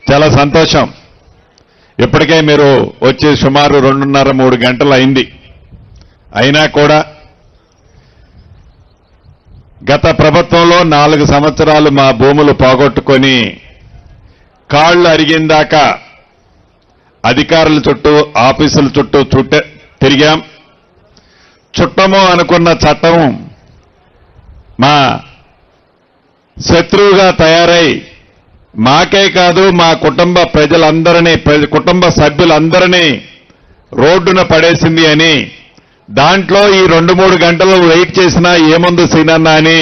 చాలా సంతోషం. ఇప్పటికే మీరు వచ్చి సుమారు 2:30-3 గంటలు అయింది. అయినా కూడా గత ప్రభుత్వంలో 4 సంవత్సరాలు మా భూములు పోగొట్టుకొని కాళ్ళు అరిగిందాకా అధికారుల చుట్టూ ఆఫీసుల చుట్టూ తిరిగాం. చుట్టము అనుకున్న చట్టం మా శత్రువుగా తయారై మాకే కాదు మా కుటుంబ ప్రజలందరినీ కుటుంబ సభ్యులందరినీ రోడ్డున పడేసింది అని దాంట్లో ఈ 2-3 గంటలు వెయిట్ చేసినా ఏముంది సీనన్న అని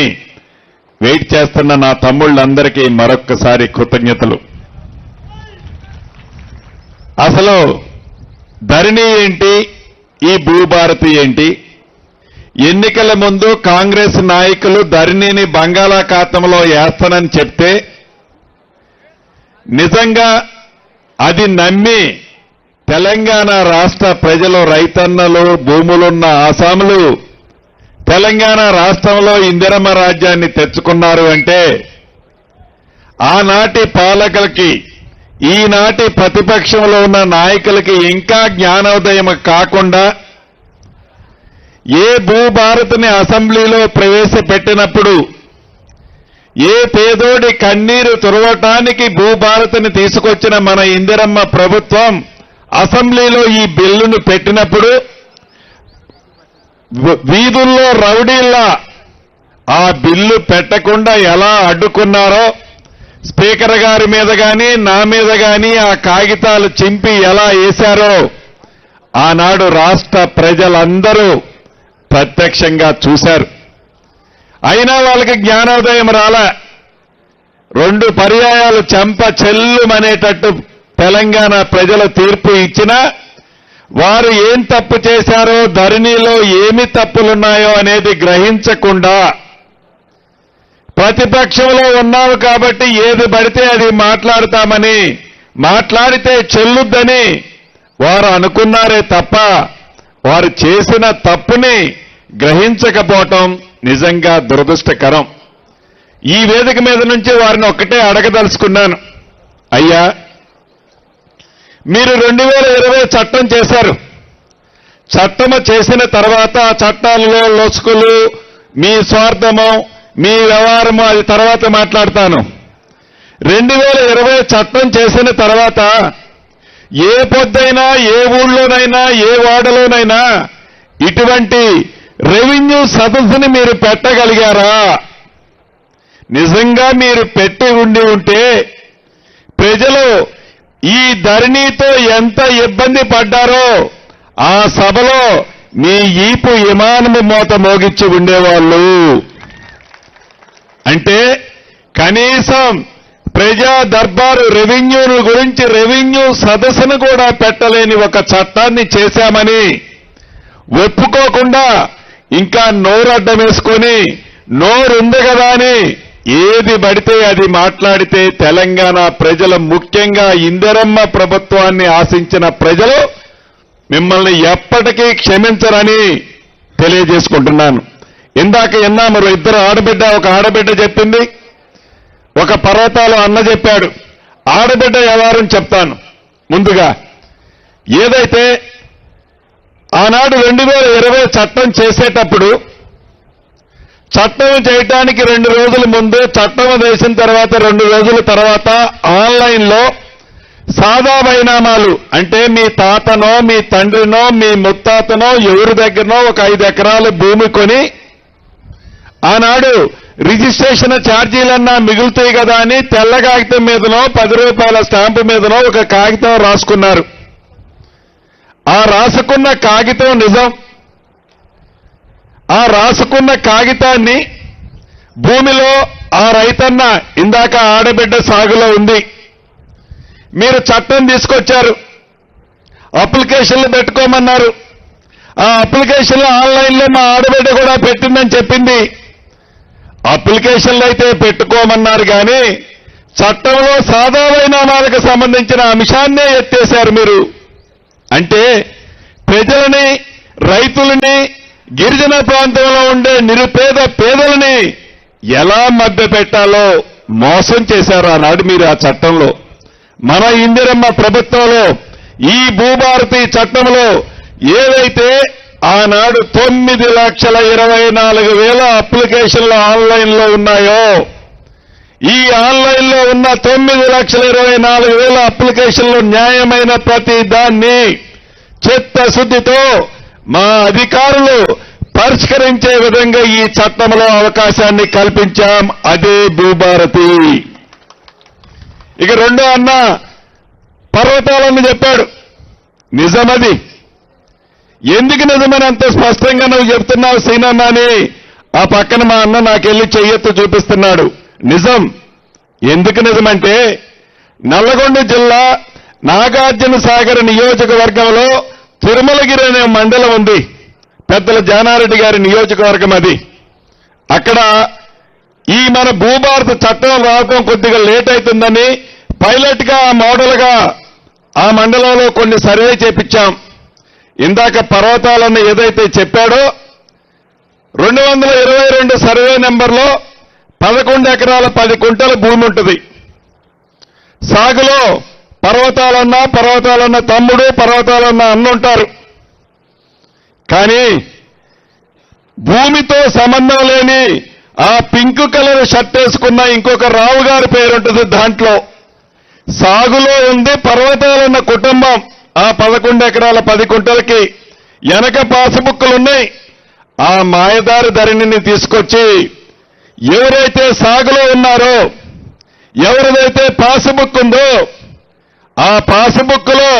వెయిట్ చేస్తున్న నా తమ్ముళ్ళందరికీ మరొక్కసారి కృతజ్ఞతలు. అసలు ధరణి ఏంటి, ఈ భూభారతి ఏంటి? ఎన్నికల ముందు కాంగ్రెస్ నాయకులు ధరణిని బంగాళాఖాతంలో వేస్తానని చెప్తే నిజంగా అది నమ్మి తెలంగాణ రాష్ట్ర ప్రజలు, రైతన్నలు, భూములున్న ఆసాములు తెలంగాణ రాష్ట్రంలో ఇందిరమ్మ రాజ్యాన్ని తెచ్చుకున్నారు అంటే ఆనాటి పాలకులకి, ఈనాటి ప్రతిపక్షంలో ఉన్న నాయకులకి ఇంకా జ్ఞానోదయం కాకుండా ఏ భూభారతిని అసెంబ్లీలో ప్రవేశపెట్టినప్పుడు ఏ పేదోడి కన్నీరు తుడవటానికి భూభారతిని తీసుకొచ్చిన మన ఇందిరమ్మ ప్రభుత్వం అసెంబ్లీలో ఈ బిల్లును పెట్టినప్పుడు వీధుల్లో రౌడీల్లా ఆ బిల్లు పెట్టకుండా ఎలా అడ్డుకున్నారో, స్పీకర్ గారి మీద గాని నా మీద గాని ఆ కాగితాలు చింపి ఎలా వేశారో ఆనాడు రాష్ట్ర ప్రజలందరూ ప్రత్యక్షంగా చూశారు. అయినా వాళ్ళకి జ్ఞానోదయం రాలా. 2 పర్యాయాలు చెంప చెల్లుమనేటట్టు తెలంగాణ ప్రజల తీర్పు ఇచ్చినా వారు ఏం తప్పు చేశారో, ధరణిలో ఏమి తప్పులున్నాయో అనేది గ్రహించకుండా ప్రతిపక్షంలో ఉన్నావు కాబట్టి ఏది పడితే అది మాట్లాడతామని, మాట్లాడితే చెల్లుద్దని వారు అనుకున్నారే తప్ప వారు చేసిన తప్పుని గ్రహించకపోవటం నిజంగా దురదృష్టకరం. ఈ వేదిక మీద నుంచి వారిని ఒక్కటే అడగదలుచుకున్నాను. అయ్యా, మీరు 2020 చట్టం చేశారు. చట్టము చేసిన తర్వాత చట్టాలలో లొసుకులు, మీ స్వార్థము, మీ వ్యవహారము అది తర్వాత మాట్లాడతాను. 2020 చట్టం చేసిన తర్వాత ఏ పొద్దైనా, ఏ ఊళ్ళోనైనా, ఏ వార్డులోనైనా ఇటువంటి రెవెన్యూ సదస్సుని మీరు పెట్టగలిగారా? నిజంగా మీరు పెట్టి ఉంటే ప్రజలు ఈ ధరణితో ఎంత ఇబ్బంది పడ్డారో ఆ సభలో మీ ఈపు విమానము మోత మోగించి ఉండేవాళ్ళు. అంటే కనీసం ప్రజా దర్బారు రెవెన్యూను గురించి రెవెన్యూ సదస్సును కూడా పెట్టలేని ఒక చట్టాన్ని చేశామని ఒప్పుకోకుండా ఇంకా నోరడ్డం వేసుకొని నోరుంది కదా అని ఏది పడితే అది మాట్లాడితే తెలంగాణ ప్రజలు, ముఖ్యంగా ఇందిరమ్మ ప్రభుత్వాన్ని ఆశించిన ప్రజలు మిమ్మల్ని ఎప్పటికీ క్షమించరని తెలియజేసుకుంటున్నాను. ఇందాక విన్నాము, 2 ఆడబిడ్డ, ఒక ఆడబిడ్డ చెప్పింది, ఒక పర్వతాలు అన్న చెప్పాడు. ఆడబిడ్డ వ్యవహారం చెప్తాను. ముందుగా ఏదైతే ఆనాడు 2020 చట్టం చేసేటప్పుడు చట్టం చేయటానికి 2 రోజుల ముందు, చట్టం వేసిన తర్వాత 2 రోజుల తర్వాత ఆన్లైన్లో సాదా బైనామాలు అంటే మీ తాతనో, మీ తండ్రినో, మీ ముత్తాతనో ఎవరి దగ్గరనో ఒక 5 ఎకరాలు భూమి కొని ఆనాడు రిజిస్ట్రేషన్ ఛార్జీలన్నా మిగులుతాయి కదా అని తెల్ల కాగితం మీదనో 10 రూపాయల స్టాంపు మీదనో ఒక కాగితం రాసుకున్నారు. ఆ రాసుకున్న కాగితం నిజం. ఆ రాసుకున్న కాగితాన్ని భూమిలో ఆ రైతన్న ఇందాక ఆడబిడ్డ సాగులో ఉంది. మీరు చట్టం తీసుకొచ్చారు, అప్లికేషన్లు పెట్టుకోమన్నారు. ఆ అప్లికేషన్లు ఆన్లైన్లో మా ఆడబిడ్డ కూడా పెట్టిందని చెప్పింది. అప్లికేషన్లు అయితే పెట్టుకోమన్నారు కానీ చట్టంలో సాదా వైనామాలకు సంబంధించిన అంశాన్నే ఎత్తేశారు మీరు. అంటే ప్రజలని, రైతులని, గిరిజన ప్రాంతంలో ఉండే నిరుపేద పేదలని ఎలా మభ్య పెట్టాలో మోసం చేశారు ఆనాడు మీరు ఆ చట్టంలో. మన ఇందిరమ్మ ప్రభుత్వంలో ఈ భూభారతి చట్టంలో ఏదైతే ఆనాడు 9,24,000 అప్లికేషన్లు ఆన్లైన్లో ఉన్నాయో, ఈ ఆన్లైన్లో ఉన్న 9,24,000 అప్లికేషన్లు న్యాయమైన ప్రతి దాన్ని చిత్తశుద్ధితో మా అధికారులు పరిష్కరించే విధంగా ఈ చట్టంలో అవకాశాన్ని కల్పించాం. అదే భూభారతి. ఇక రెండో అన్న పర్వతాలని చెప్పాడు. నిజమది. ఎందుకు నిజమని అంత స్పష్టంగా నువ్వు చెప్తున్నావు సీనన్న అని ఆ పక్కన మా అన్న నాకెళ్ళి చెయ్యెత్తు చూపిస్తున్నాడు. నిజం. ఎందుకు నిజమంటే నల్లగొండ జిల్లా నాగార్జున సాగర్ నియోజకవర్గంలో తిరుమలగిరి అనే మండలం ఉంది. పెద్దల జానారెడ్డి గారి నియోజకవర్గం అది. అక్కడ ఈ మన భూభారత చట్టం రావడం కొద్దిగా లేట్ అవుతుందని పైలట్ గా మోడల్గా ఆ మండలంలో కొన్ని సర్వే చేపించాం. ఇందాక పర్వతాలను ఏదైతే చెప్పాడో 222 సర్వే నెంబర్లో 11 ఎకరాల 10 కుంటల భూమి ఉంటుంది. సాగులో పర్వతాలన్న తమ్ముడు, పర్వతాలన్న అన్న ఉంటారు. కానీ భూమితో సంబంధం లేని ఆ పింక్ కలర్ షర్ట్ వేసుకున్న ఇంకొక రావు గారి పేరుంటుంది. దాంట్లో సాగులో ఉంది పర్వతాలన్న కుటుంబం. ఆ 11 ఎకరాల 10 కుంటలకి వెనక పాసుబుక్కులున్నాయి. ఆ మాయదారి ధరణిని తీసుకొచ్చి ఎవరైతే సాగులో ఉన్నారో, ఎవరిదైతే పాసుబుక్ ఉందో ఆ పాసుబుక్లో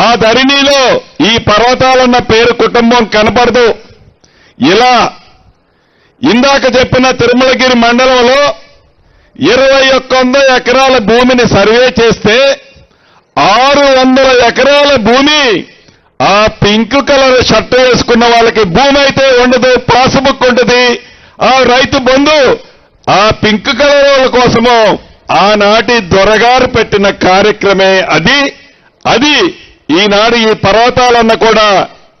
ఆ ధరణిలో ఈ పర్వతాలన్న పేరు కుటుంబం కనపడదు. ఇలా ఇందాక చెప్పిన తిరుమలగిరి మండలంలో 21 ఎకరాల భూమిని సర్వే చేస్తే 600 ఎకరాల భూమి ఆ పింక్ కలర్ షర్ట్ వేసుకున్న వాళ్ళకి భూమి అయితే ఉండదు, పాసుబుక్ ఉంటుంది. ఆ రైతు బంధు ఆ పింక్ కలర్ వాళ్ళ కోసము ఆనాటి దొరగారు పెట్టిన కార్యక్రమే అది ఈనాడు ఈ పర్వతాలన్న కూడా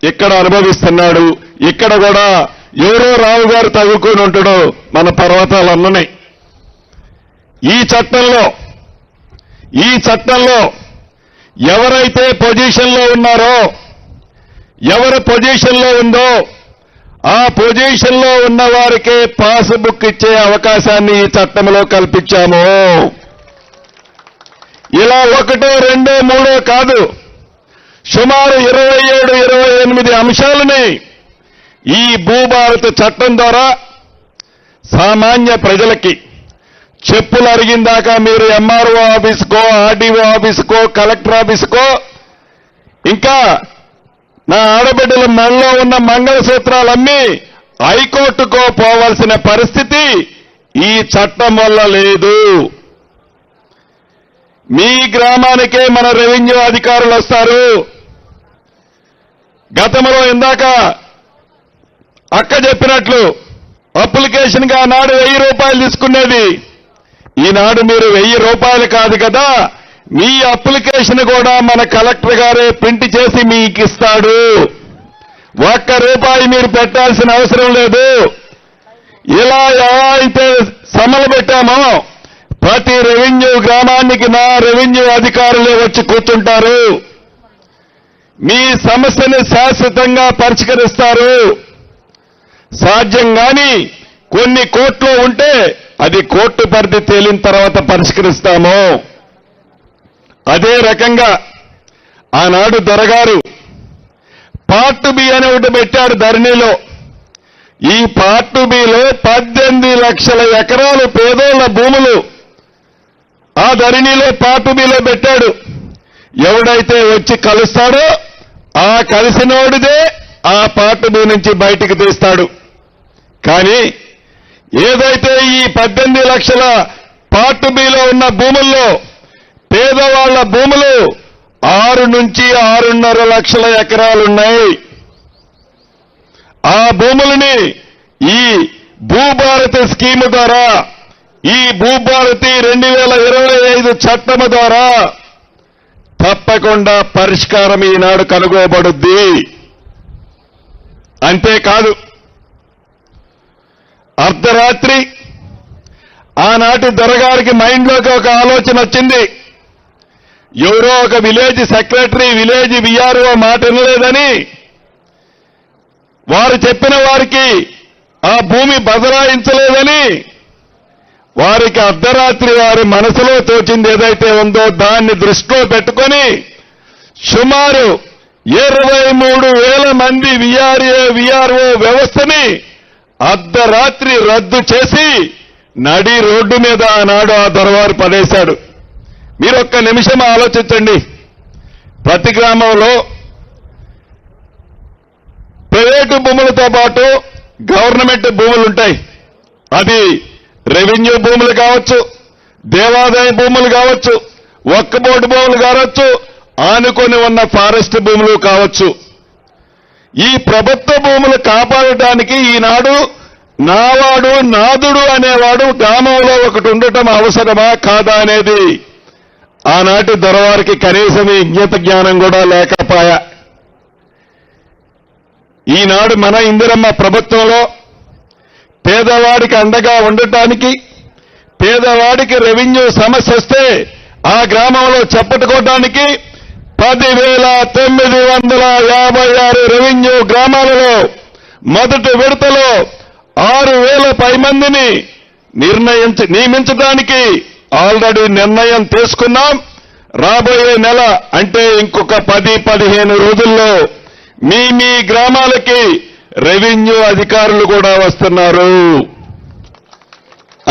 ఇక్కడ అనుభవిస్తున్నాడు. ఇక్కడ కూడా ఎవరో రావు గారు తగులుకొని ఉంటాడు మన పర్వతాలన్నని. ఈ చట్టంలో ఎవరైతే పొజిషన్లో ఉన్నారో, ఎవరి పొజిషన్లో ఉందో ఆ పొజిషన్లో ఉన్న వారికే పాస్బుక్ ఇచ్చే అవకాశాన్ని ఈ చట్టంలో కల్పించాము. ఇలా 1, 2, 3 కాదు, సుమారు 27-28 అంశాలని ఈ భూభారత చట్టం ద్వారా సామాన్య ప్రజలకి చెప్పులు అరిగిందాకా మీరు ఎంఆర్ఓ ఆఫీసుకో, ఆర్డీఓ ఆఫీసుకో, కలెక్టర్ ఆఫీసుకో, ఇంకా నా ఆడబిడ్డల మెడలో ఉన్న మంగళసూత్రాలన్నీ హైకోర్టుకో పోవాల్సిన పరిస్థితి ఈ చట్టం వల్ల లేదు. మీ గ్రామానికే మన రెవెన్యూ అధికారులు వస్తారు. గతంలో ఇందాక అక్క చెప్పినట్లు అప్లికేషన్ గా నాడు 1000 రూపాయలు తీసుకునేది. ఈనాడు మీరు 1000 రూపాయలు కాదు కదా, మీ అప్లికేషన్ కూడా మన కలెక్టర్ గారే ప్రింట్ చేసి మీకు ఇస్తాడు. 1 రూపాయి మీరు పెట్టాల్సిన అవసరం లేదు. ఇలా ఎలా అయితే సమలు పెట్టామో ప్రతి రెవెన్యూ గ్రామానికి నా రెవెన్యూ అధికారులే వచ్చి కూర్చుంటారు. మీ సమస్యని శాశ్వతంగా పరిష్కరిస్తారు. సాధ్యం గాని కొన్ని కోర్టులో ఉంటే అది కోర్టు పరిధి తేలిన తర్వాత పరిష్కరిస్తాము. అదే రకంగా ఆనాడు దొరగారు పార్ట్ బి అని ఒకటి పెట్టాడు ధరణిలో. ఈ పార్ట్ బిలో 18 లక్షల ఎకరాలు పేదోళ్ల భూములు ఆ ధరణిలో పార్ట్ బిలో పెట్టాడు. ఎవడైతే వచ్చి కలుస్తాడో ఆ కలిసినోడిదే ఆ పార్ట్ బి నుంచి బయటికి తీస్తాడు. కానీ ఏదైతే ఈ 18 లక్షల పార్ట్ బిలో ఉన్న భూముల్లో పేదవాళ్ల భూములు 6 నుంచి 6.5 లక్షల ఎకరాలున్నాయి. ఆ భూములని ఈ భూభారతి స్కీము ద్వారా, ఈ భూభారతి 2025 చట్టము ద్వారా తప్పకుండా పరిష్కారం ఈనాడు కనుగోబడుద్ది. అంతేకాదు, అర్ధరాత్రి ఆనాటి దొరగారికి మైండ్లోకి ఒక ఆలోచన వచ్చింది. ఎవరో ఒక విలేజ్ సెక్రటరీ, విలేజ్ విఆర్ఓ మాట వినలేదని వారు చెప్పిన వారికి ఆ భూమి బదలాయించలేదని వారికి అర్ధరాత్రి వారి మనసులో తోచింది ఏదైతే ఉందో దాన్ని దృష్టిలో పెట్టుకొని సుమారు 23,000 మంది విఆర్ఓ వ్యవస్థని అర్ధరాత్రి రద్దు చేసి నడి రోడ్డు మీద ఆనాడు ఆ దొరవారు పడేశాడు. మీరు ఒక్క నిమిషం ఆలోచించండి. ప్రతి గ్రామంలో ప్రైవేటు భూములతో పాటు గవర్నమెంట్ భూములు ఉంటాయి. అది రెవెన్యూ భూములు కావచ్చు, దేవాదాయ భూములు కావచ్చు, వక్ఫ్ బోర్డు భూములు కావచ్చు, ఆనుకొని ఉన్న ఫారెస్ట్ భూములు కావచ్చు. ఈ ప్రభుత్వ భూములు కాపాడటానికి ఈనాడు నావాడు నాదుడు అనేవాడు గ్రామంలో ఒకటి ఉండటం అవసరమా కాదా అనేది ఆనాటి దొరవారికి కనీసం ఈ ఇంగిత జ్ఞానం కూడా లేకపోయా. ఈనాడు మన ఇందిరమ్మ ప్రభుత్వంలో పేదవాడికి అండగా ఉండటానికి, పేదవాడికి రెవెన్యూ సమస్య వస్తే ఆ గ్రామంలో చెప్పట్టుకోవడానికి 10,956 రెవెన్యూ గ్రామాలలో మొదటి విడతలో 6,000 పైమందిని నియమించడానికి ఆల్రెడీ నిర్ణయం తీసుకున్నాం. రాబోయే నెల అంటే ఇంకొక 10-15 రోజుల్లో మీ గ్రామాలకి రెవెన్యూ అధికారులు కూడా వస్తున్నారు.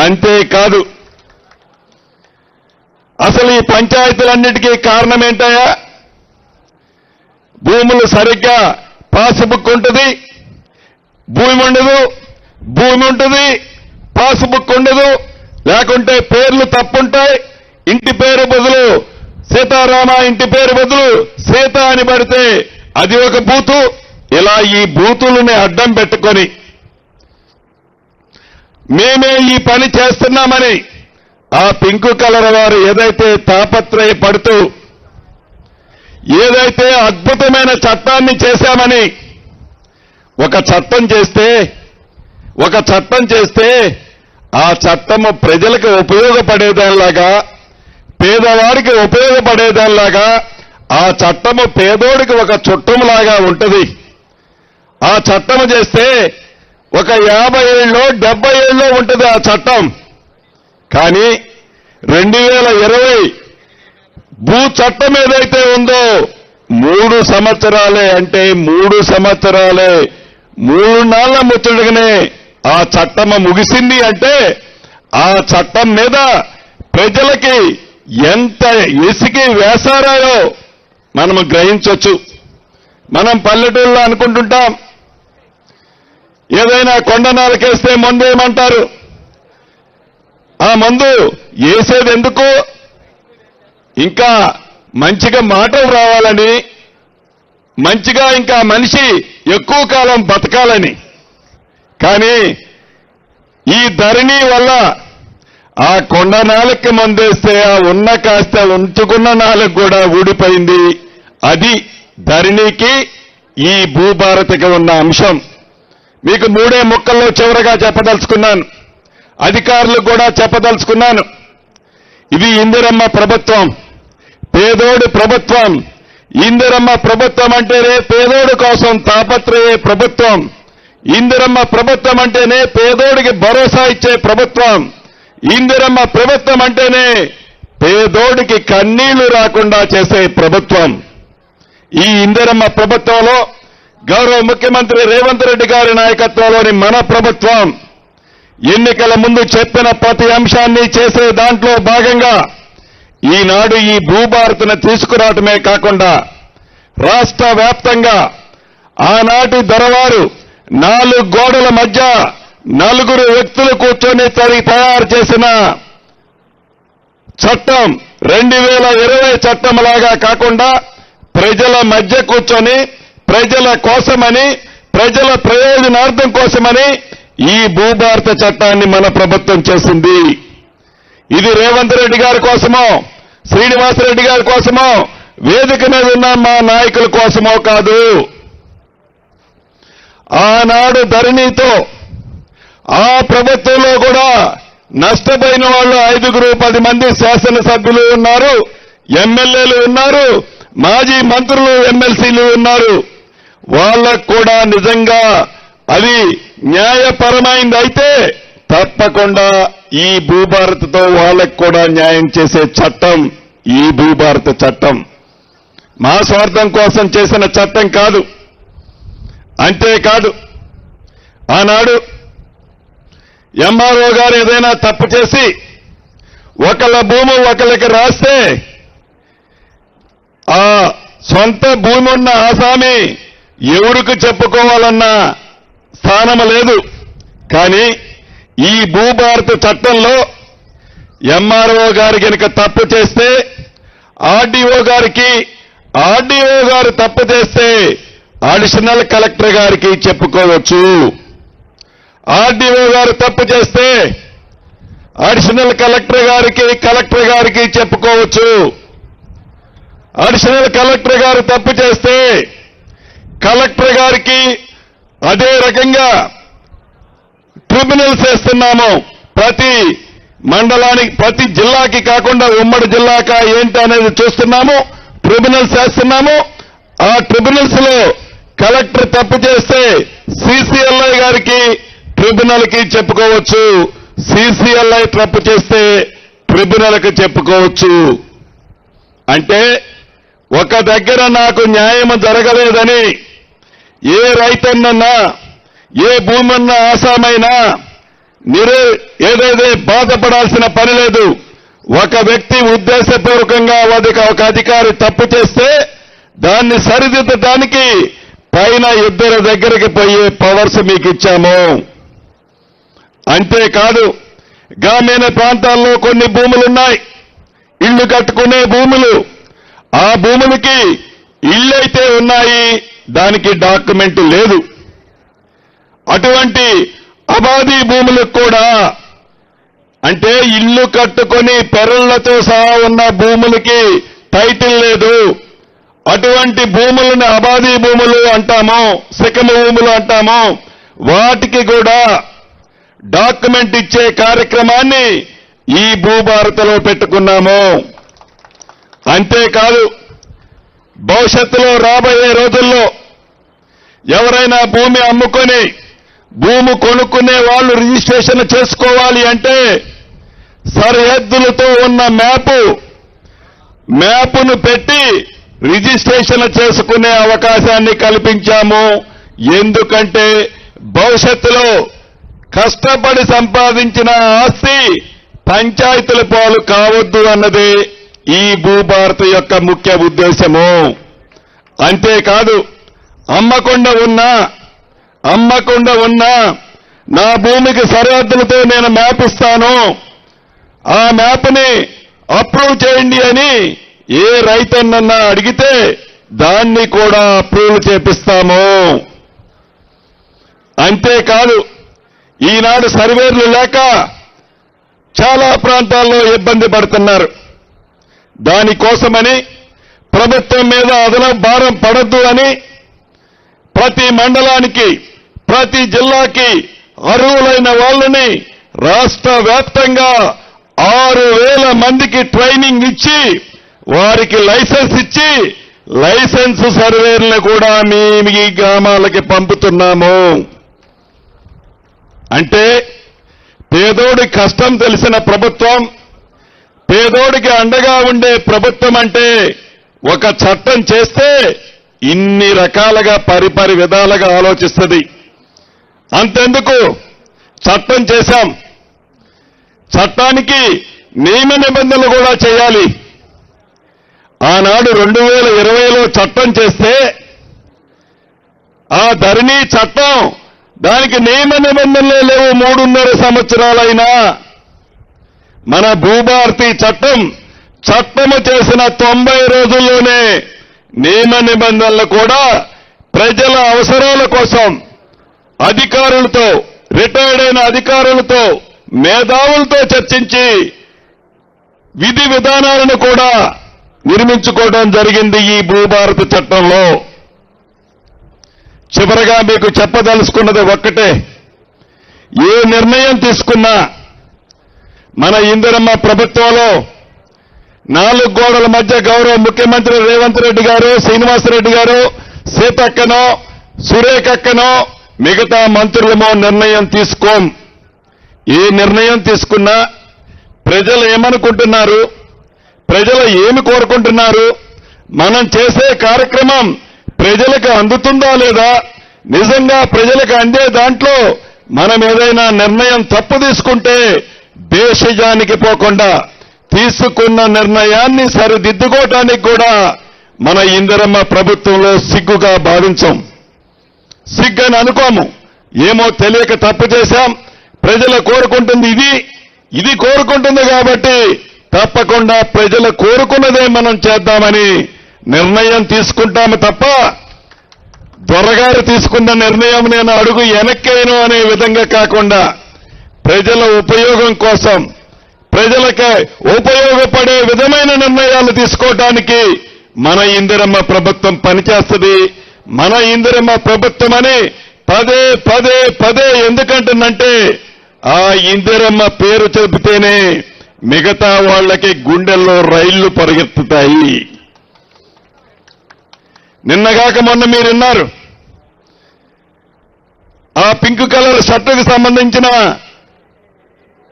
అంతేకాదు, అసలు ఈ పంచాయతీలన్నిటికీ కారణం ఏంటయ్యా? భూములు సరిగ్గా పాస్బుక్ ఉంటుంది, భూమి ఉండదు, భూమి ఉంటుంది, పాస్బుక్ ఉండదు, లేకుంటే పేర్లు తప్పుంటాయి. ఇంటి పేరు బదులు సీతారామ, ఇంటి పేరు బదులు సీత అని పడితే అది ఒక బూతు. ఇలా ఈ బూతులని అడ్డం పెట్టుకొని మేమే ఈ పని చేస్తున్నామని ఆ పింకు కలర్ వారు ఏదైతే తాపత్రయపడుతూ ఏదైతే అద్భుతమైన చట్టాన్ని చేశామని ఒక చట్టం చేస్తే ఆ చట్టము ప్రజలకు ఉపయోగపడేదానిలాగా, పేదవాడికి ఉపయోగపడేదానిలాగా, ఆ చట్టము పేదోడికి ఒక చుట్టంలాగా ఉంటుంది. ఆ చట్టము చేస్తే ఒక 50 ఏళ్ళలో 70 ఏళ్ళలో ఉంటుంది ఆ చట్టం. కానీ 2020 భూ చట్టం ఏదైతే ఉందో 3 సంవత్సరాలే, అంటే 3 సంవత్సరాలే, 3 నాళ్ల ముచ్చటగానే ఆ చట్టము ముగిసింది. అంటే ఆ చట్టం మీద ప్రజలకి ఎంత ఇసికి వేసారాయో మనము గ్రహించవచ్చు. మనం పల్లెటూళ్ళలో అనుకుంటుంటాం, ఏదైనా కొండనాలకేస్తే మందు ఏమంటారు? ఆ మందు వేసేది ఎందుకు? ఇంకా మంచిగా మాటలు రావాలని, మంచిగా ఇంకా మనిషి ఎక్కువ కాలం బతకాలని. కానీ ఈ ధరణి వల్ల ఆ కొండ నాలుగుకి మందేస్తే ఆ ఉన్న కాస్త ఉంచుకున్న నాలుగు కూడా ఊడిపోయింది. అది ధరణికి ఈ భూభారతికి ఉన్న అంశం. మీకు 3 ముక్కల్లో చివరగా చెప్పదలుచుకున్నాను, అధికారులకు కూడా చెప్పదలుచుకున్నాను. ఇది ఇందిరమ్మ ప్రభుత్వం, పేదోడి ప్రభుత్వం. ఇందిరమ్మ ప్రభుత్వం అంటేనే పేదోడి కోసం తాపత్రయే ప్రభుత్వం. ఇందిరమ్మ ప్రభుత్వం అంటేనే పేదోడికి భరోసా ఇచ్చే ప్రభుత్వం. ఇందిరమ్మ ప్రభుత్వం అంటేనే పేదోడికి కన్నీళ్లు రాకుండా చేసే ప్రభుత్వం. ఈ ఇందిరమ్మ ప్రభుత్వంలో గౌరవ ముఖ్యమంత్రి రేవంత్ రెడ్డి గారి నాయకత్వంలోని మన ప్రభుత్వం ఎన్నికల ముందు చెప్పిన ప్రతి అంశాన్ని చేసే దాంట్లో భాగంగా ఈనాడు ఈ భూభారతిని తీసుకురావటమే కాకుండా రాష్ట్ర వ్యాప్తంగా ఆనాటి దొరవారు 4 గోడల మధ్య 4 వ్యక్తులు కూర్చొని తయారు చేసిన చట్టం 2020 చట్టంలాగా కాకుండా ప్రజల మధ్య కూర్చొని ప్రజల కోసమని, ప్రజల ప్రయోజనార్థం కోసమని ఈ భూభారత చట్టాన్ని మన ప్రభుత్వం చేసింది. ఇది రేవంత్ రెడ్డి గారి కోసమో, శ్రీనివాసరెడ్డి గారి కోసమో, వేదిక మీద ఉన్న మా నాయకుల కోసమో కాదు. ఆనాడు ధరణితో ఆ ప్రభుత్వంలో కూడా నష్టపోయిన వాళ్ళు 5-10 మంది శాసనసభ్యులు ఉన్నారు. ఎమ్మెల్యేలు ఉన్నారు, మాజీ మంత్రులు ఎమ్మెల్సీలు ఉన్నారు. వాళ్ళకు కూడా నిజంగా అది న్యాయపరమైందైతే తప్పకుండా ఈ భూభారత్తో వాళ్ళకు కూడా న్యాయం చేసే చట్టం ఈ భూభారత చట్టం. మా స్వార్థం కోసం చేసిన చట్టం కాదు. అంతేకాదు, ఆనాడు ఎంఆర్ఓ గారు ఏదైనా తప్పు చేసి ఒకళ్ళ భూమి ఒకళ్ళకి రాస్తే ఆ సొంత భూమి ఉన్న ఆసామి ఎవరికి చెప్పుకోవాలన్న స్థానం లేదు. కానీ ఈ భూభారత చట్టంలో ఎంఆర్ఓ గారు కనుక తప్పు చేస్తే ఆర్డీఓ గారు తప్పు చేస్తే అడిషనల్ కలెక్టర్ గారికి చెప్పుకోవచ్చు. ఆర్డీఓ గారు తప్పు చేస్తే అడిషనల్ కలెక్టర్ గారికి చెప్పుకోవచ్చు. అడిషనల్ కలెక్టర్ గారు తప్పు చేస్తే కలెక్టర్ గారికి అదే రకంగా ట్రిబ్యునల్స్ వేస్తున్నాము. ప్రతి మండలానికి, ప్రతి జిల్లాకి కాకుండా ఉమ్మడి జిల్లాకా ఏంటి అనేది చూస్తున్నాము. ట్రిబ్యునల్స్ వేస్తున్నాము. ఆ ట్రిబ్యునల్స్ లో కలెక్టర్ తప్పు చేస్తే సిసిఎల్ఐ గారికి ట్రిబ్యునల్ కి చెప్పుకోవచ్చు. సిసిఎల్ఐ తప్పు చేస్తే ట్రిబ్యునల్ కి చెప్పుకోవచ్చు. అంటే ఒక దగ్గర నాకు న్యాయం జరగలేదని ఏ రైతన్నన్నా, ఏ భూమన్న ఆసామైనా ఏదైతే బాధపడాల్సిన పని లేదు. ఒక వ్యక్తి ఉద్దేశపూర్వకంగా ఒక అధికారి తప్పు చేస్తే దాన్ని సరిదిద్దడానికి పైన ఇద్దరు దగ్గరికి పోయే పవర్స్ మీకు ఇచ్చాము. అంతేకాదు, గ్రామీణ ప్రాంతాల్లో కొన్ని భూములున్నాయి, ఇళ్లు కట్టుకునే భూములు. ఆ భూములకి ఇళ్ళైతే ఉన్నాయి, దానికి డాక్యుమెంట్ లేదు. అటువంటి అబాధీ భూములకు కూడా, అంటే ఇల్లు కట్టుకొని పెరళ్లతో సహా ఉన్న భూములకి టైటిల్ లేదు. అటువంటి భూములను అబాధీ భూములు అంటాము, శిఖమ భూములు అంటాము. వాటికి కూడా డాక్యుమెంట్ ఇచ్చే కార్యక్రమాన్ని ఈ భూభారతలో పెట్టుకున్నాము. అంతేకాదు, భవిష్యత్తులో రాబోయే రోజుల్లో ఎవరైనా భూమి అమ్ముకొని భూమి కొనుక్కునే వాళ్ళు రిజిస్ట్రేషన్ చేసుకోవాలి అంటే సరిహద్దులతో ఉన్న మ్యాపును పెట్టి రిజిస్ట్రేషన్ చేసుకునే అవకాశాన్ని కల్పించాము. ఎందుకంటే భవిష్యత్తులో కష్టపడి సంపాదించిన ఆస్తి పంచాయతీల పాలు కావద్దు అన్నదే ఈ భూభారత యొక్క ముఖ్య ఉద్దేశము. అంతేకాదు, అమ్మకుండా ఉన్నా నా భూమికి సరిహద్దులతో నేను మ్యాప్ ఇస్తాను, ఆ మ్యాప్ని అప్రూవ్ చేయండి అని ఏ రైతన్నన్నా అడిగితే దాన్ని కూడా అప్రూవ్ చేపిస్తాము. అంతేకాదు, ఈనాడు సర్వేర్లు లేక చాలా ప్రాంతాల్లో ఇబ్బంది పడుతున్నారు. దానికోసమని ప్రభుత్వం మీద అదనపు భారం పడద్దు అని ప్రతి మండలానికి, ప్రతి జిల్లాకి అర్హులైన వాళ్ళని రాష్ట్ర వ్యాప్తంగా 6,000 మందికి ట్రైనింగ్ ఇచ్చి వారికి లైసెన్స్ ఇచ్చి లైసెన్స్ సర్వేర్లను కూడా మీ గ్రామాలకి పంపుతున్నాము. అంటే పేదోడి కష్టం తెలిసిన ప్రభుత్వం, పేదోడికి అండగా ఉండే ప్రభుత్వం అంటే ఒక చట్టం చేస్తే ఇన్ని రకాలుగా పరిపరి విధాలుగా ఆలోచిస్తుంది. అంతెందుకు, చట్టం చేశాం, చట్టానికి నియమ నిబంధనలు కూడా చేయాలి. ఆనాడు 2020లో చట్టం చేస్తే ఆ ధరణి చట్టం, దానికి నియమ నిబంధనలే లేవు. 3.5 సంవత్సరాలైనా మన భూభారతి చట్టము చేసిన 90 రోజుల్లోనే నియమ నిబంధనలు కూడా ప్రజల అవసరాల కోసం అధికారులతో, రిటైర్డ్ అయిన అధికారులతో, మేధావులతో చర్చించి విధి విధానాలను కూడా నిర్మించుకోవడం జరిగింది ఈ భూభారత చట్టంలో. చివరగా మీకు చెప్పదలుచుకున్నది ఒక్కటే, ఏ నిర్ణయం తీసుకున్నా మన ఇందిరమ్మ ప్రభుత్వంలో 4 గోడల మధ్య గౌరవ ముఖ్యమంత్రి రేవంత్ రెడ్డి గారు, శ్రీనివాసరెడ్డి గారు, సీతక్కనో, సురేఖక్కనో, మిగతా మంత్రులమో నిర్ణయం తీసుకోం. ఏ నిర్ణయం తీసుకున్నా ప్రజలు ఏమనుకుంటున్నారు, ప్రజలు ఏమి కోరుకుంటున్నారు, మనం చేసే కార్యక్రమం ప్రజలకు అందుతుందా లేదా, నిజంగా ప్రజలకు అందే దాంట్లో మనం ఏదైనా నిర్ణయం తప్పు తీసుకుంటే దేశజానికి పోకుండా తీసుకున్న నిర్ణయాన్ని సరిదిద్దుకోవటానికి కూడా మన ఇందిరమ్మ ప్రభుత్వంలో సిగ్గుగా భావించాం. సిగ్గని అనుకోము. ఏమో తెలియక తప్పు చేశాం, ప్రజలు కోరుకుంటుంది ఇది కోరుకుంటుంది కాబట్టి తప్పకుండా ప్రజలు కోరుకున్నదే మనం చేద్దామని నిర్ణయం తీసుకుంటాము తప్ప దొరగారు తీసుకున్న నిర్ణయం నేను అడుగు వెనక్కేను అనే విధంగా కాకుండా ప్రజల ఉపయోగం కోసం, ప్రజలకు ఉపయోగపడే విధమైన నిర్ణయాలు తీసుకోవడానికి మన ఇందిరమ్మ ప్రభుత్వం పనిచేస్తుంది. మన ఇందిరమ్మ ప్రభుత్వం అని పదే పదే పదే ఎందుకంటుందంటే ఆ ఇందిరమ్మ పేరు చెబితేనే మిగతా వాళ్ళకి గుండెల్లో రైళ్లు పరిగెత్తుతాయి. నిన్నగాక మొన్న మీరు విన్నారు, ఆ పింక్ కలర్ షర్టుకు సంబంధించిన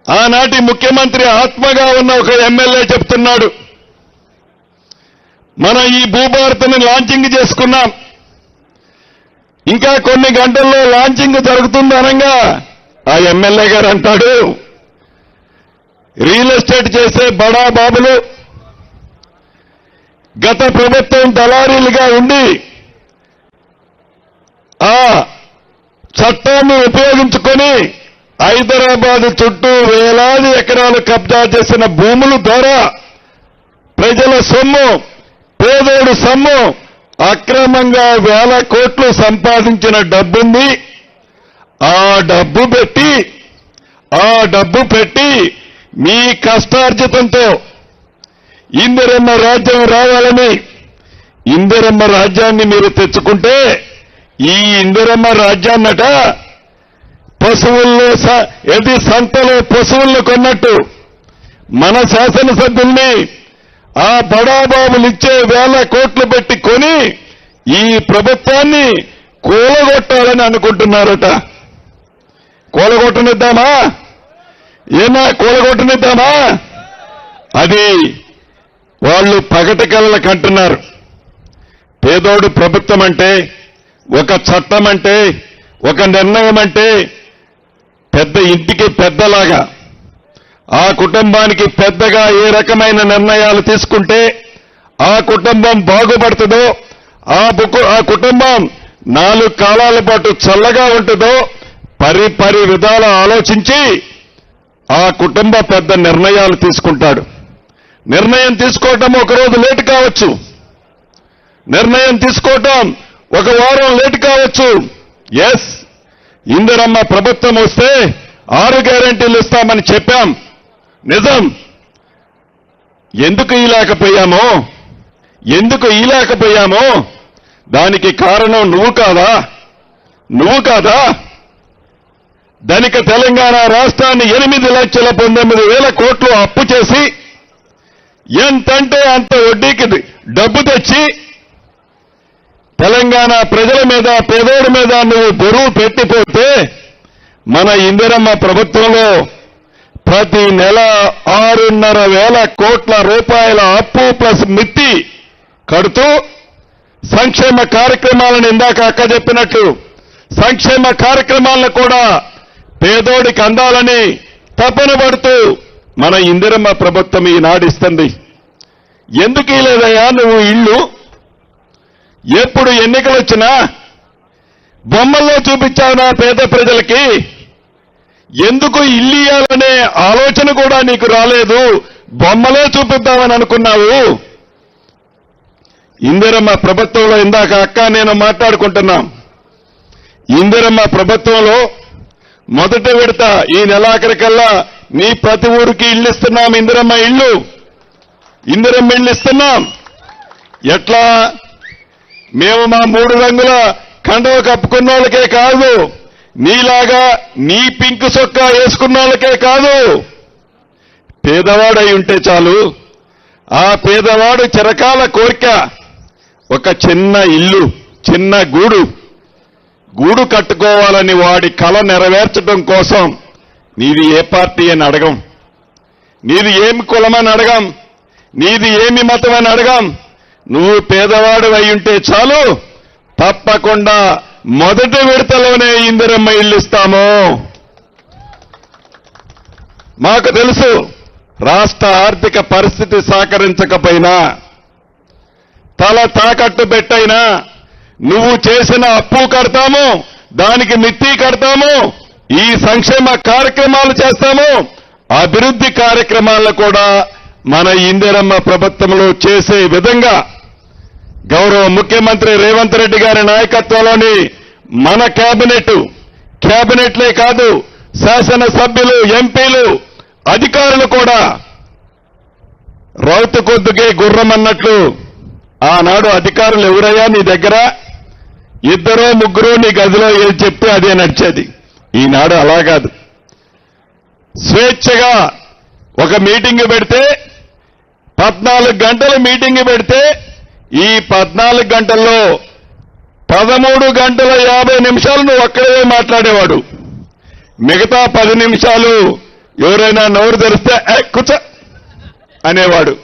ఆనాటి ముఖ్యమంత్రి ఆత్మగా ఉన్న ఒక ఎమ్మెల్యే చెప్తున్నాడు, మనం ఈ భూభారతిని లాంచింగ్ చేసుకున్నాం, ఇంకా కొన్ని గంటల్లో లాంచింగ్ జరుగుతుంది అనగా ఆ ఎమ్మెల్యే గారు అంటాడు, రియల్ ఎస్టేట్ చేసే బడా బాబులు గత ప్రభుత్వం దళారీలుగా ఉండి ఆ చట్టాన్ని ఉపయోగించుకొని హైదరాబాద్ చుట్టూ వేలాది ఎకరాలు కబ్జా చేసిన భూముల ద్వారా ప్రజల సొమ్ము, పేదోడు సొమ్ము అక్రమంగా 1000 కోట్లు సంపాదించిన డబ్బుంది. ఆ డబ్బు పెట్టి మీ కష్టార్జితంతో ఇందిరమ్మ రాజ్యం రావాలని ఇందిరమ్మ రాజ్యాన్ని మీరు తెచ్చుకుంటే ఈ ఇందిరమ్మ రాజ్యాన్నట పశువుల్లో సంతలో పశువులను కొన్నట్టు మన శాసనసభ్యుల్ని ఆ బడాబాబులు ఇచ్చే 1000 కోట్లు పెట్టి కొని ఈ ప్రభుత్వాన్ని కూలగొట్టాలని అనుకుంటున్నారట. కూలగొట్టనిద్దామా? కూలగొట్టనిద్దామా? అది వాళ్ళు పగటి కళ్ళకు అంటున్నారు. పేదోడు ప్రభుత్వం అంటే, ఒక చట్టం అంటే, ఒక నిర్ణయం అంటే పెద్ద ఇంటికి పెద్దలాగా, ఆ కుటుంబానికి పెద్దగా ఏ రకమైన నిర్ణయాలు తీసుకుంటే ఆ కుటుంబం బాగుపడుతుందో, ఆ కుటుంబం 4 కాలాల పాటు చల్లగా ఉంటుందో పరి విధాలు ఆలోచించి ఆ కుటుంబ పెద్ద నిర్ణయాలు తీసుకుంటాడు. నిర్ణయం తీసుకోవటం ఒకరోజు లేటు కావచ్చు, నిర్ణయం తీసుకోవటం 1 వారం లేటు కావచ్చు. ఎస్, ఇందిరమ్మ ప్రభుత్వం వస్తే 6 గ్యారెంటీలు ఇస్తామని చెప్పాం, నిజం. ఎందుకు ఇలాకపోయామో దానికి కారణం నువ్వు కాదా? ధనిక తెలంగాణ రాష్ట్రాన్ని 8,19,000 కోట్లు అప్పు చేసి ఎంతంటే అంత వడ్డీకి డబ్బు తెచ్చి తెలంగాణ ప్రజల మీద, పేదోడి మీద నువ్వు బరువు పెట్టిపోతే మన ఇందిరమ్మ ప్రభుత్వంలో ప్రతి నెల 6,500 కోట్ల రూపాయల అప్పు ప్లస్ మిత్తి కడుతూ సంక్షేమ కార్యక్రమాలను ఇందాక అక్క చెప్పినట్లు సంక్షేమ కార్యక్రమాలను కూడా పేదోడికి అందాలని తపన పడుతూ మన ఇందిరమ్మ ప్రభుత్వం ఈనాడు ఇస్తుంది. ఎందుకు ఇలేదయ్యా నువ్వు ఇల్లు? ఎప్పుడు ఎన్నికలు వచ్చినా బొమ్మల్లో చూపించావునా పేద ప్రజలకి? ఎందుకు ఇల్లు ఇయ్యాలనే ఆలోచన కూడా నీకు రాలేదు? బొమ్మలే చూపిద్దామని అనుకున్నావు. ఇందిరమ్మ ప్రభుత్వంలో ఇందాక అక్క నేను మాట్లాడుకుంటున్నాం. ఇందిరమ్మ ప్రభుత్వంలో మొదటి విడత ఈ నెలాఖరికల్లా మీ ప్రతి ఊరికి ఇల్లు ఇస్తున్నాం. ఇందిరమ్మ ఇల్లు ఇస్తున్నాం. ఎట్లా? మేము మా 3 రంగుల కండవ కప్పుకున్న వాళ్ళకే కాదు, నీలాగా నీ పింక్ సొక్కా వేసుకున్న వాళ్ళకే కాదు, పేదవాడై ఉంటే చాలు, ఆ పేదవాడు చిరకాల కోరిక ఒక చిన్న ఇల్లు, చిన్న గూడు కట్టుకోవాలని వాడి కల నెరవేర్చడం కోసం నీది ఏ పార్టీ అని అడగం, నీది ఏమి కులమని అడగం, నీది ఏమి మతం అని అడగం. నువ్వు పేదవాడు అయి ఉంటే చాలు, తప్పకుండా మొదటి విడతలోనే ఇందిరమ్మ ఇల్లు ఇస్తాము. మాకు తెలుసు రాష్ట్ర ఆర్థిక పరిస్థితి సహకరించకపోయినా, తల తాకట్టు పెట్టైనా నువ్వు చేసిన అప్పు కడతాము, దానికి మిత్తి కడతాము, ఈ సంక్షేమ కార్యక్రమాలు చేస్తాము, అభివృద్ధి కార్యక్రమాలను కూడా మన ఇందిరమ్మ ప్రభుత్వంలో చేసే విధంగా గౌరవ ముఖ్యమంత్రి రేవంత్ రెడ్డి గారి నాయకత్వంలోని మన కేబినెట్లే కాదు, శాసనసభ్యులు, ఎంపీలు, అధికారులు కూడా రౌతు కొద్దుకే గుర్రం అన్నట్లు ఆనాడు అధికారులు ఎవరయ్యా నీ దగ్గర, ఇద్దరో ముగ్గురు నీ గదిలో ఏది చెప్తే అదే నడిచేది. ఈనాడు అలా కాదు. స్వేచ్ఛగా ఒక మీటింగ్ పెడితే 14 గంటలు మీటింగ్ పెడితే ఈ 14 గంటల్లో 13 గంటల 50 నిమిషాలు నువ్వు ఒక్కడే మాట్లాడేవాడు. మిగతా 10 నిమిషాలు ఎవరైనా నోరు తెరిస్తే కూర్చో అనేవాడు.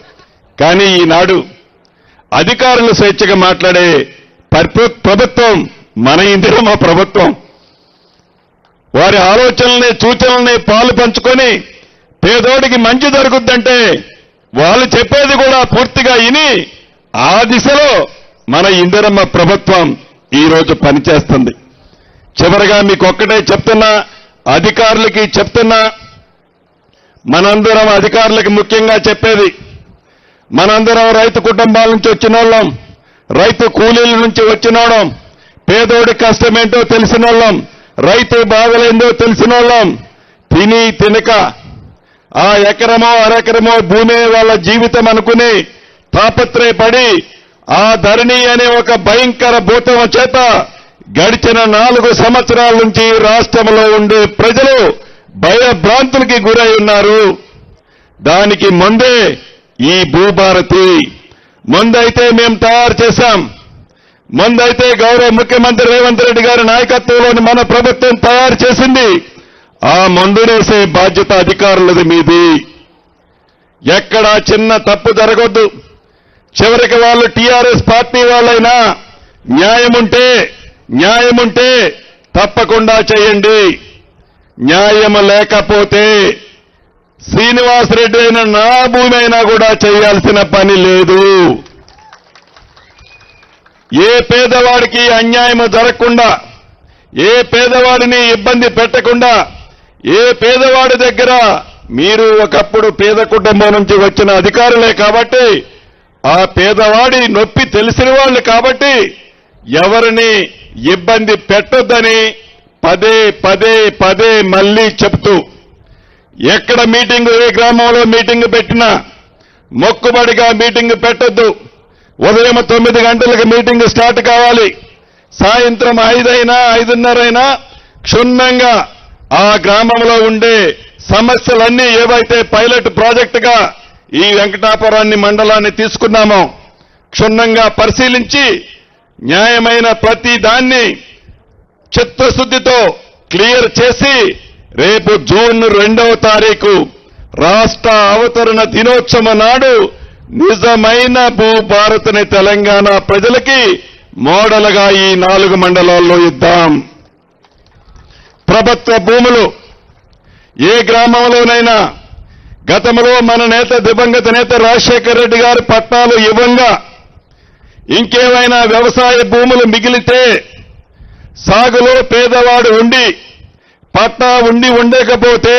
కానీ ఈనాడు అధికారులు స్వేచ్ఛగా మాట్లాడే ప్రభుత్వం మన ఇందిరమ్మ ప్రభుత్వం. వారి ఆలోచనల్ని, సూచనల్ని పాలు పంచుకొని పేదోడికి మంచి జరుగుద్దంటే వాళ్ళు చెప్పేది కూడా పూర్తిగా విని ఆ దిశలో మన ఇందిరమ్మ ప్రభుత్వం ఈరోజు పనిచేస్తుంది. చివరగా మీకు ఒక్కటే చెప్తున్నా, అధికారులకి చెప్తున్నా, మనందరం అధికారులకి ముఖ్యంగా చెప్పేది, మనందరం రైతు కుటుంబాల నుంచి వచ్చిన వాళ్ళం, రైతు కూలీల నుంచి వచ్చిన వాళ్ళం, పేదోడి కష్టమేంటో తెలిసిన వాళ్ళం, రైతు బాధలేందో తెలిసిన వాళ్ళం. తిని తినక ఆ ఎకరమో అరెకరమో భూమే వాళ్ళ జీవితం అనుకుని తాపత్రయపడి ఆ ధరణి అనే ఒక భయంకర భూతం చేత గడిచిన 4 సంవత్సరాల నుంచి రాష్ట్రంలో ఉండే ప్రజలు భయభ్రాంతులకి గురై ఉన్నారు. దానికి ముందే ఈ భూభారతి ముందైతే మేము తయారు చేశాం, ముందైతే గౌరవ ముఖ్యమంత్రి రేవంత్ రెడ్డి గారి నాయకత్వంలోని మన ప్రభుత్వం తయారు చేసింది. ఆ మందునేసే బాధ్యత అధికారులది, మీది. ఎక్కడా చిన్న తప్పు జరగొద్దు. చివరికి వాళ్ళు టీఆర్ఎస్ పార్టీ వాళ్ళైనా న్యాయముంటే తప్పకుండా చేయండి. న్యాయము లేకపోతే శ్రీనివాసరెడ్డి అయినా నా భూమి అయినా కూడా చేయాల్సిన పని లేదు. ఏ పేదవాడికి అన్యాయము జరగకుండా, ఏ పేదవాడిని ఇబ్బంది పెట్టకుండా, ఏ పేదవాడి దగ్గర మీరు ఒకప్పుడు పేద కుటుంబం నుంచి వచ్చిన అధికారులే కాబట్టి, ఆ పేదవాడి నొప్పి తెలిసిన వాళ్ళు కాబట్టి ఎవరిని ఇబ్బంది పెట్టొద్దని పదే మళ్లీ చెప్తూ, ఎక్కడ మీటింగు, ఏ గ్రామంలో మీటింగ్ పెట్టినా మొక్కుబడిగా మీటింగ్ పెట్టొద్దు. ఉదయం 9 గంటలకు మీటింగ్ స్టార్ట్ కావాలి. సాయంత్రం 5 అయినా 5:30 అయినా క్షుణ్ణంగా ఆ గ్రామంలో ఉండే సమస్యలన్నీ ఏవైతే పైలట్ ప్రాజెక్టుగా ఈ వెంకటాపురాన్ని మండలాన్ని తీసుకున్నామో క్షుణ్ణంగా పరిశీలించి న్యాయమైన ప్రతి దాన్ని చిత్తశుద్ధితో క్లియర్ చేసి రేపు జూన్ 2వ తారీఖు రాష్ట్ర అవతరణ దినోత్సవం నాడు నిజమైన భూభారతిని తెలంగాణ ప్రజలకి మోడల్గా ఈ 4 మండలాల్లో ఇద్దాం. ప్రభుత్వ భూములు ఏ గ్రామంలోనైనా గతంలో మన దివంగత నేత రాజశేఖర రెడ్డి గారి పట్టాలు ఇవ్వంగా ఇంకేమైనా వ్యవసాయ భూములు మిగిలితే సాగులో పేదవాడు ఉండి పట్టా ఉండకపోతే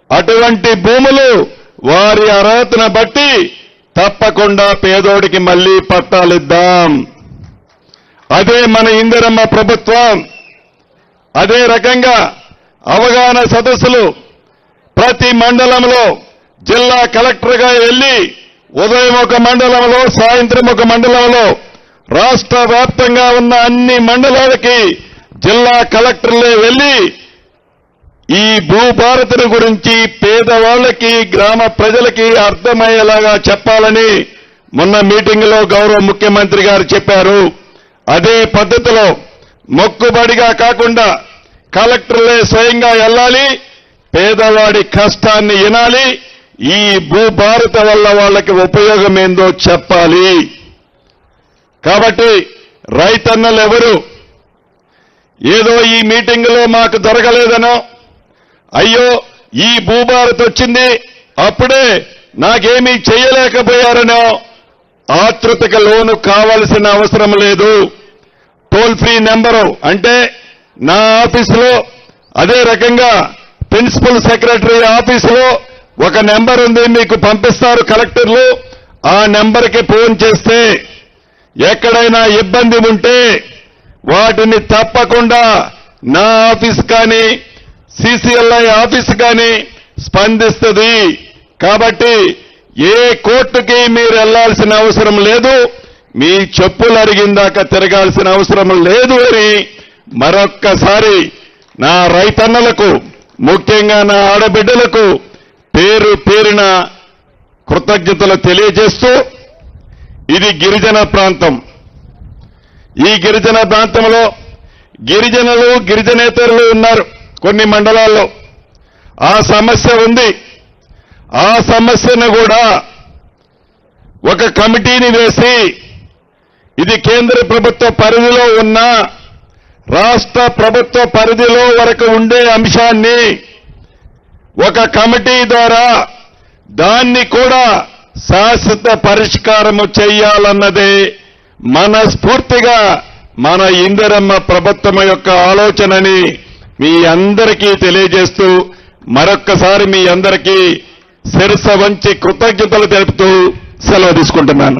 అటువంటి భూములు వారి అర్హతను బట్టి తప్పకుండా పేదోడికి మళ్లీ పట్టాలిద్దాం. అదే మన ఇందిరమ్మ ప్రభుత్వం. అదే రకంగా అవగాహన సదస్సులు ప్రతి మండలంలో జిల్లా కలెక్టర్గా వెళ్లి ఉదయం ఒక మండలంలో, సాయంత్రం ఒక మండలంలో, రాష్ట్ర వ్యాప్తంగా ఉన్న అన్ని మండలాలకి జిల్లా కలెక్టర్లే వెళ్లి ఈ భూభారతిని గురించి పేదవాళ్లకి గ్రామ ప్రజలకి అర్థమయ్యేలాగా చెప్పాలని మొన్న మీటింగులో గౌరవ ముఖ్యమంత్రి గారు చెప్పారు. అదే పద్ధతిలో మొక్కుబడిగా కాకుండా కలెక్టర్లే స్వయంగా వెళ్ళాలి, పేదవాడి కష్టాన్ని వినాలి, ఈ భూభారత వల్ల వాళ్ళకి ఉపయోగం ఏందో చెప్పాలి. కాబట్టి రైతన్నలు ఎవరు ఏదో ఈ మీటింగులో మాకు జరగలేదనో, అయ్యో ఈ భూభారత్ వచ్చింది అప్పుడే నాకేమీ చేయలేకపోయారనో ఆతృతకు లోను కావాల్సిన అవసరం లేదు. టోల్ ఫ్రీ నెంబరు అంటే నా ఆఫీసులో, అదే రకంగా ప్రిన్సిపల్ సెక్రటరీ ఆఫీసులో ఒక నెంబర్ ఉంది, మీకు పంపిస్తారు కలెక్టర్లు. ఆ నెంబర్కి ఫోన్ చేస్తే ఎక్కడైనా ఇబ్బంది ఉంటే వాటిని తప్పకుండా నా ఆఫీస్ కానీ సిసిఎల్ఐ ఆఫీస్ కానీ స్పందిస్తుంది. కాబట్టి ఏ కోర్టుకి మీరు వెళ్లాల్సిన అవసరం లేదు, మీ చెప్పులు అరిగిందాక తిరగాల్సిన అవసరం లేదు అని మరొక్కసారి నా రైతన్నలకు, ముఖ్యంగా నా ఆడబిడ్డలకు పేరు పేరున కృతజ్ఞతలు తెలియజేస్తూ, ఇది గిరిజన ప్రాంతం. ఈ గిరిజన ప్రాంతంలో గిరిజనులు గిరిజనేతరులు ఉన్నారు కొన్ని మండలాల్లో. ఆ సమస్య ఉంది. ఆ సమస్యను కూడా ఒక కమిటీని వేసి, ఇది కేంద్ర ప్రభుత్వ పరిధిలో ఉన్న రాష్ట్ర ప్రభుత్వ పరిధిలో వరకు ఉండే అంశాన్ని ఒక కమిటీ ద్వారా దాన్ని కూడా శాశ్వత పరిష్కారము చేయాలన్నదే మనస్ఫూర్తిగా మన ఇందిరమ్మ ప్రభుత్వం యొక్క ఆలోచనని మీ అందరికీ తెలియజేస్తూ, మరొక్కసారి మీ అందరికీ శిరస్సు వంచి కృతజ్ఞతలు తెలుపుతూ సెలవు తీసుకుంటున్నాను.